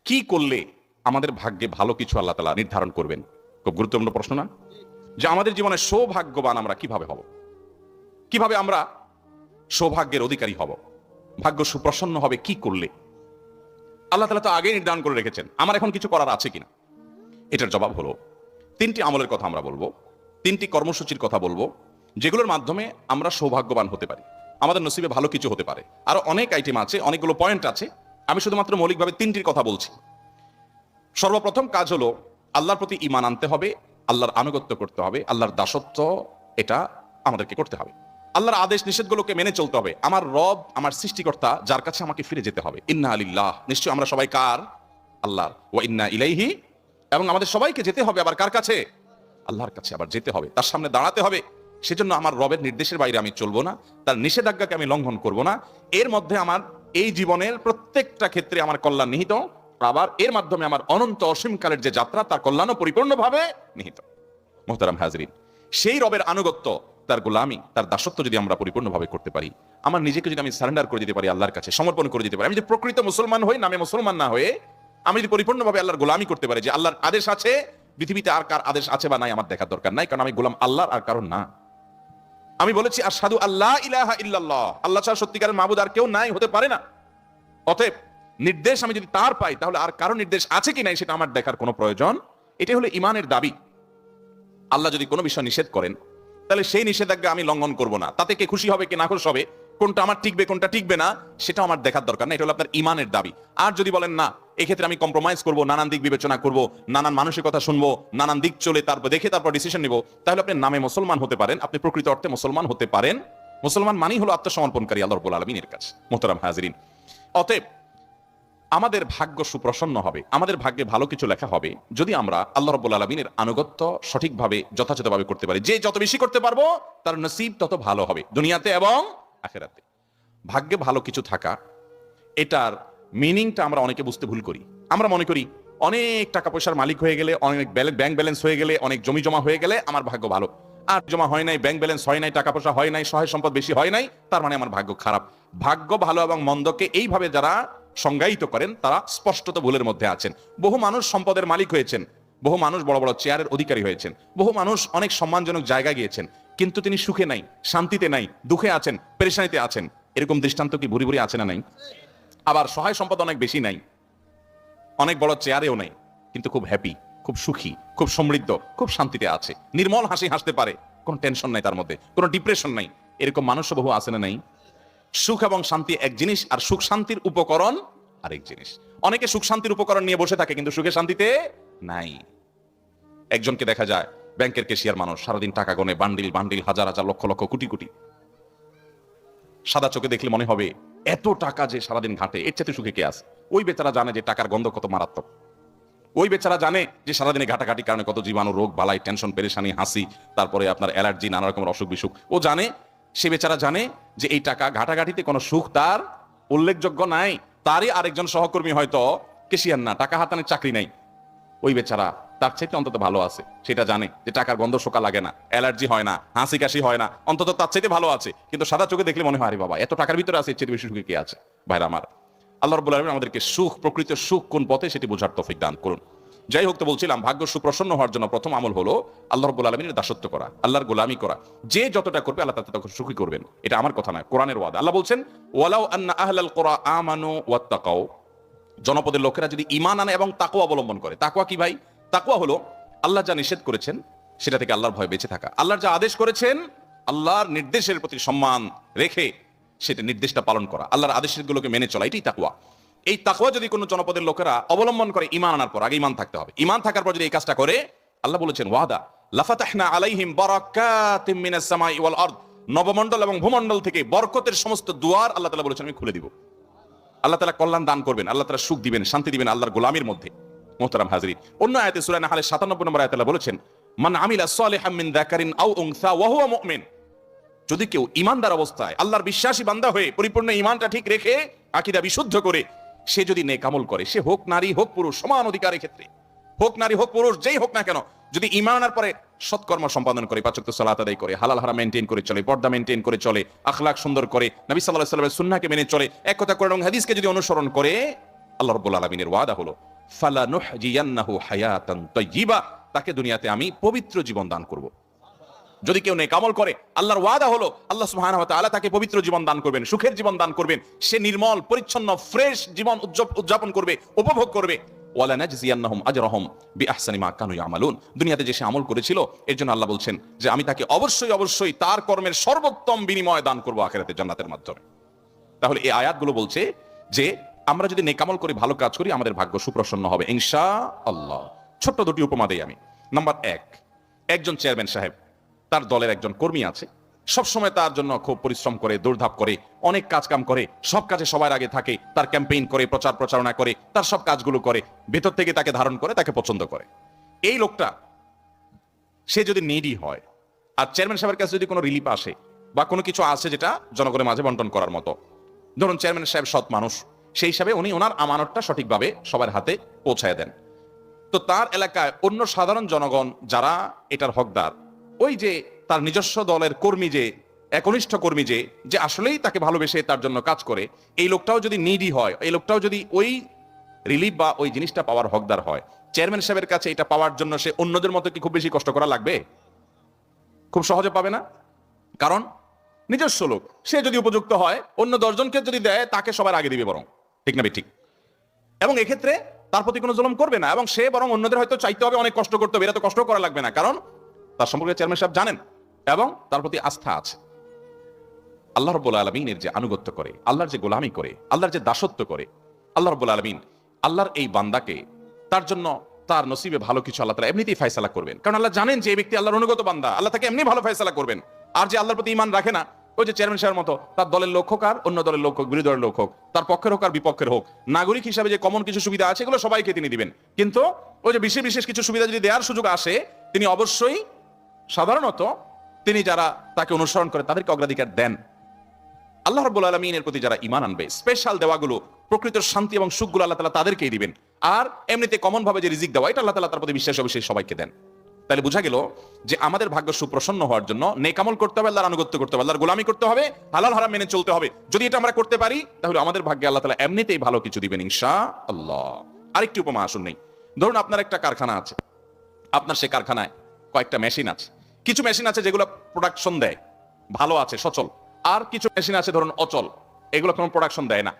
কি করলে আমাদের ভাগ্যে ভালো কিছু আল্লাহ তাআলা নির্ধারণ করবেন? খুব গুরুত্বপূর্ণ প্রশ্ন না? যে আমাদের জীবনে সৌভাগ্যবান আমরা কিভাবে হব, কিভাবে আমরা সৌভাগ্যের অধিকারী হব, ভাগ্য সুপ্রসন্ন হবে কি করলে? আল্লাহ তাআলা তো আগেই নির্ধারণ করে রেখেছেন, আমার এখন কিছু করার আছে কিনা। এটার জবাব হলো তিনটি আমলের কথা আমরা বলবো, তিনটি কর্মসূচির কথা বলবো, যেগুলোর মাধ্যমে আমরা সৌভাগ্যবান হতে পারি, আমাদের নসিবে ভালো কিছু হতে পারে। আরো অনেক আইটেম আছে, অনেকগুলো পয়েন্ট আছে, আমি শুধুমাত্র মৌলিকভাবে তিনটির কথা বলছি। সর্বপ্রথম কাজ হলো আল্লাহর প্রতি ঈমান আনতে হবে, আল্লাহর আনুগত্য করতে হবে, আল্লাহর দাসত্ব এটা আমাদেরকে করতে হবে, আল্লাহর আদেশ নিষেধগুলোকে মেনে চলতে হবে। আমার রব, আমার সৃষ্টিকর্তা, যার কাছে আমাকে ফিরে যেতে হবে। ইন্না লিল্লাহ, নিশ্চয়ই আমরা সবাই কার? আল্লাহর। ওয়া ইন্না ইলাইহি, এবং আমাদের সবাইকে যেতে হবে আবার কার কাছে? আল্লাহর কাছে আবার যেতে হবে, তার সামনে দাঁড়াতে হবে। সেজন্য আমার রবের নির্দেশের বাইরে আমি চলবো না, তার নিষেধাজ্ঞাকে আমি লঙ্ঘন করব না। এর মধ্যে আমার এই জীবনের প্রত্যেকটা ক্ষেত্রে আমার কল্যাণ নিহিত, আবার এর মাধ্যমে আমার অনন্ত অসীমকালের যে যাত্রা, তার কল্যাণও পরিপূর্ণভাবে নিহিত। মুহতারাম হাজরিন, সেই রবের আনুগত্য, তার গোলামি, তার দাসত্ব যদি আমরা পরিপূর্ণভাবে করতে পারি, আমার নিজেকে যদি আমি সারেন্ডার করে দিতে পারি, আল্লাহর কাছে সমর্পণ করে দিতে পারি, আমি যদি প্রকৃত মুসলমান হই, নামে মুসলমান না হয়ে আমি যদি পরিপূর্ণভাবে আল্লাহর গোলামি করতে পারি, যে আল্লাহর আদেশ আছে, পৃথিবীতে আর কার আদেশ আছে বা নাই আমার দেখার দরকার নাই, কারণ আমি গোলাম আল্লাহর আর কারণ না। আমি বলেছি আশহাদু আল্লাহ ইলাহা ইল্লাল্লাহ, আল্লাহ ছাড়া সত্যিকারের মাবুদ আর কেউ নাই, হতে পারে না। অতএব নির্দেশ আমি যদি তার পাই, তাহলে আর কারো নির্দেশ আছে কি নাই সেটা আমার দেখার কোনো প্রয়োজন। এটাই হলো ইমানের দাবি। আল্লাহ যদি কোনো বিষয় নিষেধ করেন, তাহলে সেই নিষেধাজ্ঞা আমি লঙ্ঘন করব না। তাতে কে খুশি হবে কে না খুশি হবে, কোনটা আমার টিকবে কোনটা টিকবে না, সেটা আমার দেখার দরকার না। এটা হলো আপনার ইমানের দাবি। আর যদি বলেন না, এক্ষেত্রে আমি কম্প্রোমাইজ করব, নানান দিক বিবেচনা করব, নানান মানুষের কথা শুনবো, নানান দিক চলে তারপর দেখে তারপর ডিসিশন নিব, তাহলে আপনি নামে মুসলমান হতে পারেন, আপনি প্রকৃত অর্থে মুসলমান হতে পারেন। মুসলমান মানেই হলো আত্মসমর্পণকারী আল্লাহ রাব্বুল আলামিনের কাছে। মুহতারাম হাজিরিন, অতএব আমাদের ভাগ্য সুপ্রসন্ন হবে, আমাদের ভাগ্যে ভালো কিছু লেখা হবে যদি আমরা আল্লাহ রাব্বুল আলামিনের আনুগত্য সঠিকভাবে যথাযথভাবে করতে পারি। যে যত বেশি করতে পারবো তার নসিব তত ভালো হবে দুনিয়াতে এবং আখিরাতে। ভাগ্যে ভালো কিছু থাকা, এটার মিনিংটা আমরা অনেকে বুঝতে ভুল করি। আমরা মনে করি অনেক টাকা পয়সার মালিক হয়ে গেলে, অনেক ব্যাংক ব্যালেন্স হয়ে গেলে, অনেক জমি জমা হয়ে গেলে আমার ভাগ্য ভালো। আর জমা হয় নাই, ব্যাংক ব্যালেন্স হয় নাই, টাকা পয়সা হয় নাই, সহায় সম্পদ বেশি হয় নাই, তার মানে আমার ভাগ্য খারাপ। ভাগ্য ভালো এবং মন্দকে এইভাবে যারা সংজ্ঞায়িত করেন, তারা স্পষ্টত ভুলের মধ্যে আছেন। বহু মানুষ সম্পদের মালিক হয়েছেন, বহু মানুষ বড় বড় চেয়ারের অধিকারী হয়েছেন, বহু মানুষ অনেক সম্মানজনক জায়গায় গিয়েছেন, কিন্তু তিনি সুখে নাই, শান্তিতে নাই, দুঃখে আছেন, পেরেশানিতে আছেন। এরকম দৃষ্টান্ত কি ভুরি ভুরি আছে না নাই? আবার সহায় সম্পদ অনেক বেশি নাই, অনেক বড় চেয়ারেও নাই, কিন্তু খুব হ্যাপি, খুব সুখী, খুব সমৃদ্ধ, খুব শান্তিতে আছে, নির্মল হাসি হাসতে পারে, কোনো টেনশন নাই তার মধ্যে, কোনো ডিপ্রেশন নাই। এরকম মানুষও বহু আছে না নাই? সুখ এবং শান্তি এক জিনিস, আর সুখ শান্তির উপকরণ আরেক জিনিস। অনেকে সুখ শান্তির উপকরণ নিয়ে বসে থাকে কিন্তু সুখে শান্তিতে নাই। একজনকে দেখা যায় ব্যাংকের ক্যাশিয়ার মানুষ, সারাদিন টাকা গনে, বান্ডিল বান্ডিল, হাজার হাজার, লক্ষ লক্ষ, কোটি কোটি। সাদা চোখে দেখলে মনে হবে এত টাকা যে সারাদিন ঘাটে, এর চাইতে সুখে কে আছে? ওই বেচারা জানে যে টাকার গন্ধ কত মারাত্মক। ওই বেচারা জানে যে সারাদিনে ঘাটাঘাটির কারণে কত জীবাণু, রোগ বালাই, টেনশন, পেরেশানি, হাসি, তারপরে আপনার অ্যালার্জি, নানা রকমের অসুখ বিসুখ। ও জানে, সে বেচারা জানে যে এই টাকা ঘাটাঘাটিতে কোনো সুখ তার উল্লেখযোগ্য নাই। তারই আরেকজন সহকর্মী হয়তো কেশিয়ার না, টাকা হাতানোর চাকরি নাই, ওই বেচারা তার চাইতে অন্তত ভালো আছে। সেটা জানে যে টাকার গন্ধ শোকা লাগে না, অ্যালার্জি হয় না, হাসি কাশি হয় না, অন্তত তার চাইতে ভালো আছে। কিন্তু সাদা চোখে দেখলে মনে হয় আরে বাবা, এত টাকার ভিতরে আছে, এর চেয়ে বেশি সুখে কে আছে? ভাইরা আমার, আল্লাহ রাব্বুল আলামিন আমাদেরকে সুখ, প্রকৃত সুখ কোন পথে সেটি বোঝার তৌফিক দান করুন। যাই হোক, তো বলছিলাম ভাগ্য সুপ্রসন্ন হওয়ার জন্য প্রথম আমল হলো আল্লাহ রাব্বুল আলামিনের দাসত্ব করা, আল্লাহর গোলামি করা। যে যতটা করবে আল্লাহ তাতে তখন সুখী করবেন। এটা আমার কথা নয়, কোরআনের ওয়াদা। আল্লাহ বলছেন ওয়ালাউ আন্না আহলাল কুরা আমানু ওয়াত্তাকাউ, জনপদের লোকেরা যদি ঈমান আনে এবং তাকওয়া অবলম্বন করে। তাকওয়া কি ভাই? তাকওয়া হলো আল্লাহ যা নিষেধ করেছেন সেটা থেকে আল্লাহর ভয়ে বেঁচে থাকা, আল্লাহর যা আদেশ করেছেন আল্লাহর নির্দেশের প্রতি সম্মান রেখে সেটা নির্দেশটা পালন করা, আল্লাহর আদেশগুলোকে মেনে চলা, এটাই তাকওয়া। এই তাকওয়া যদি কোনো জনপদের লোকেরা অবলম্বন করে, ঈমান আনার পর, আগে ঈমান থাকতে হবে, ঈমান থাকার পর যদি এই কাজটা করে, আল্লাহ বলেছেন ওয়াদা লাফাতাহনা আলাইহিম বারাকাতিম মিনাস সামাই ওয়াল আরদ, নবমণ্ডল এবং ভূমণ্ডল থেকে বরকতের সমস্ত দুয়ার আল্লাহ তাআলা বলেছেন আমি খুলে দিব। আল্লাহ তাআলা কল্যাণ দান করবেন, আল্লাহ তাআলা সুখ দিবেন, শান্তি দিবেন আল্লাহর গোলামির মধ্যে। মুহতারাম হাজিরিন, অন্য আয়াতে সূরা নাহলের 97 নম্বর আয়াতে আল্লাহ বলেছেন মান আমিলা সালিহাম মিন যাকারিন আও উনসা ওয়া হুয়া মুমিন, যদি কেউ ঈমানদার অবস্থায়, আল্লাহর বিশ্বাসী বান্দা হয়ে, পরিপূর্ণ ঈমানটা ঠিক রেখে, আকীদা বিশুদ্ধ করে সে যদি নেক আমল করে, সে হোক নারী হোক পুরুষ, সমান অধিকারের ক্ষেত্রে, হোক নারী হোক পুরুষ, যেই হোক না কেন, যদি ঈমান আনার পরে সৎকর্ম সম্পাদন করে, পাঁচ ওয়াক্ত সালাত আদায় করে, হালাল হারাম মেইনটেইন করে চলে, পর্দা মেইনটেইন করে চলে, আখলাক সুন্দর করে, নবী সাল্লাল্লাহু আলাইহি ওয়াসাল্লামের সুন্নাহকে মেনে চলে, এক কথা কোরআন এবং হাদিসকে যদি অনুসরণ করে, আল্লাহ রাব্বুল আলামিনের ওয়াদা হলো ফালানুহজিয়ান্নাহু হায়াতান তাইয়্যিবা, তাকে দুনিয়াতে আমি পবিত্র জীবন দান করব। যদি কেউ নেক আমল করে, আল্লাহর ওয়াদা হলো আল্লাহ সুবহানাহু ওয়া তাআলা তাকে পবিত্র জীবন দান করবেন, সুখের জীবন দান করবেন, সে নির্মল পরিচ্ছন্ন ফ্রেশ জীবন উদযাপন করবে, উপভোগ করবে। ওয়ালা নাজজিয়ান্নাহুম আজরাহুম বিআহসানি মা কানু ইয়ামালুন, দুনিয়াতে যে সে আমল করেছিল এর জন্য আল্লাহ বলছেন যে আমি তাকে অবশ্যই অবশ্যই তার কর্মের সর্বোত্তম বিনিময় দান করব আখিরাতে জান্নাতের মাধ্যমে। তাহলে এই আয়াতগুলো বলছে যে আমরা যদি নেক আমল করি, ভালো কাজ করি, আমাদের ভাগ্য সুপ্রসন্ন হবে ইনশাআল্লাহ। ছোট্ট দুটি উপমা দেই আমি। নাম্বার 1, একজন চেয়ারম্যান সাহেব, তার দলের একজন কর্মী আছে, সবসময় তার জন্য খুব পরিশ্রম করে, দৌড়ধাপ করে, অনেক কাজ কাম করে, সব কাজে সবার আগে থাকে, তার ক্যাম্পেইন করে, প্রচার প্রচারণা করে, তার সব কাজগুলো করে, ভেতর থেকে তাকে ধারণ করে, তাকে পছন্দ করে। এই লোকটা সে যদি নিডি হয় আর চেয়ারম্যান সাহেবের কাছে যদি কোনো রিলিফ আসে বা কোনো কিছু আছে যেটা জনগণের মাঝে বন্টন করার মতো, ধরুন চেয়ারম্যান সাহেব সৎ মানুষ, সেই হিসাবে উনি ওনার আমানতটা সঠিকভাবে সবার হাতে পৌঁছায় দেন। তো তার এলাকায় অন্য সাধারণ জনগণ যারা এটার হকদার, ওই যে তার নিজস্ব দলের কর্মী, যে একনিষ্ঠ কর্মী, যে আসলেই তাকে ভালোবেসে তার জন্য কাজ করে, এই লোকটাও যদি নিডি হয়, এই লোকটাও যদি ওই রিলিফ বা ওই জিনিসটা পাওয়ার হকদার হয়, চেয়ারম্যান সাহেবের কাছে এটা পাওয়ার জন্য সে অন্যদের মতো কি খুব বেশি কষ্ট করা লাগবে? খুব সহজে পাবে না। কারণ নিজস্ব লোক, সে যদি উপযুক্ত হয়, অন্য 10 জনকে যদি দেয়, তাকে সবার আগে দিবে বরং, ঠিক না ঠিক? এবং এক্ষেত্রে তার প্রতি কোনো জুলুম করবে না, এবং সে বরং অন্যদের হয়তো চাইতে হবে, অনেক কষ্ট করতে হবে, এরা তো কষ্ট করা লাগবে না, কারণ তার সম্পর্কে চেয়ারম্যান সাহেব জানেন এবং তার প্রতি আস্থা আছে। আল্লাহ রাব্বুল আলামিনের যে আনুগত্য করে, আল্লাহর যে গোলামি করে, আল্লাহর যে দাসত্ব করে, আল্লাহ রাব্বুল আলামিন আল্লাহর এই বান্দাকে তার জন্য তার নসিবে ভালো কিছু আল্লাহ তাআলা এমনিতেই ফয়সালা করবেন। কারণ আল্লাহ জানেন যে এই ব্যক্তি আল্লাহর অনুগত বান্দা, আল্লাহ তাকে এমনি ভালো ফয়সালা করবেন। আর যে আল্লাহর প্রতি ঈমান রাখে না, ওই যে চেয়ারম্যান সাহেবের মতো, তার দলের লোক হোক আর অন্য দলের লোক হোক, বিরোধী দলের লোক হোক, তার পক্ষের হোক আর বিপক্ষের হোক, নাগরিক হিসাবে যে কমন কিছু সুবিধা আছে এগুলো সবাইকে তিনি দিবেন। কিন্তু ওই যে বিশেষ বিশেষ কিছু সুবিধা যদি দেওয়ার সুযোগ আসে, তিনি অবশ্যই সাধারণত তিনি যারা তাকে অনুসরণ করে তাদেরকে অগ্রাধিকার দেন। আল্লাহ রাব্বুল আলামিনের প্রতি যারা ঈমান আনবে, স্পেশাল দেওয়াগুলো, প্রকৃত শান্তি এবং সুখগুলো আল্লাহ তাআলা তাদেরকেই দিবেন। আর এমনিতে কমন ভাবে যে রিজিক দেওয়া, এটা আল্লাহ তাআলা তার প্রতি বিশ্বাস অবশ্যই সবাইকে দেন। তাহলে বোঝা গেল যে আমাদের ভাগ্য সুপ্রসন্ন হওয়ার জন্য নেক আমল করতে হবে, আল্লাহর আনুগত্য করতে হবে, আল্লাহর গোলামি করতে হবে, হালাল হারাম মেনে চলতে হবে। যদি এটা আমরা করতে পারি, তাহলে আমাদের ভাগ্যে আল্লাহ তাআলা এমনিতেই ভালো কিছু দিবেন ইনশাআল্লাহ। আরেকটি উপমা আসুন নেই। ধরুন আপনার একটা কারখানা আছে, আপনার সেই কারখানায় কয়েকটা মেশিন আছে। কিছু মেশিন আছে যেগুলো প্রোডাকশন দেয়, ভালো আছে, সচল। আর কিছু মেশিন আছে ধরুন অচল, এগুলো কোনো প্রোডাকশন দেয় না।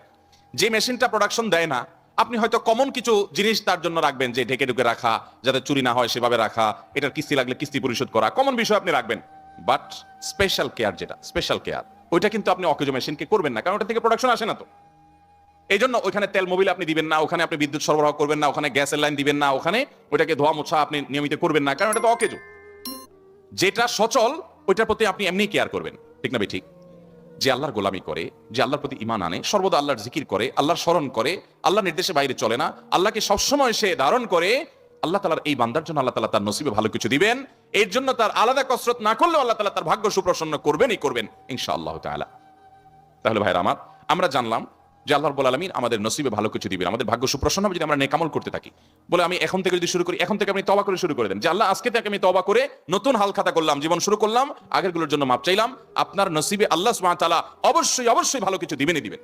যে মেশিনটা প্রোডাকশন দেয় না, আপনি হয়তো কমন কিছু জিনিস তার জন্য রাখবেন, যে ঢেকে ঢুকে রাখা, যাতে চুরি না হয় সেভাবে রাখা, এটার কিস্তি লাগলে কিস্তি পরিশোধ করা, কমন বিষয় আপনি রাখবেন। বাট স্পেশাল কেয়ার, যেটা স্পেশাল কেয়ার, ওইটা কিন্তু আপনি অকেজো মেশিনকে করবেন না, কারণ ওটা থেকে প্রোডাকশন আসে না। তো এই জন্য ওইখানে তেল মোবিল আপনি দিবেন না, ওখানে আপনি বিদ্যুৎ সরবরাহ করবেন না, ওখানে গ্যাসের লাইন দিবেন না, ওখানে ওইটাকে ধোয়া মোছা আপনি নিয়মিত করবেন না, কারণ এটা তো অকেজো। যেটা সচল ওইটার প্রতি আপনি এমনি কেয়ার করবেন, ঠিক না ঠিক? যে আল্লাহর গোলামি করে, যে আল্লাহর প্রতি ঈমান আনে, সর্বদা আল্লাহর জিকির করে, আল্লাহর স্মরণ করে, আল্লাহর নির্দেশে বাইরে চলে না, আল্লাহকে সবসময় সে ধারণ করে, আল্লাহ তাআলার এই বান্দার জন্য আল্লাহ তাআলা তার নসিবে ভালো কিছু দিবেন। এর জন্য তার আলাদা কসরত না করলেও আল্লাহ তাআলা তার ভাগ্য সুপ্রসন্ন করবেনই করবেন ইনশাআল্লাহ তাআলা। তাহলে ভাইরা আমার, আমরা জানলাম যে আল্লাহ রাব্বুল আলামিন আমাদের নসিবে ভালো কিছু দিবেন, আমাদের ভাগ্য সুপ্রসন্ন হবে যদি আমরা নেক আমল করতে থাকি। বলে আমি এখন থেকে যদি শুরু করি, এখন থেকে আপনি তওবা করে শুরু করে দেন, যে আল্লাহ আজকে থেকে আমি তওবা করে নতুন হাল খাতা করলাম, জীবন শুরু করলাম, আগেরগুলোর জন্য মাপ চাইলাম। আপনার নসিবে আল্লাহ সুবহানাহু ওয়া তাআলা অবশ্যই অবশ্যই ভালো কিছু দিবেনই দিবেন।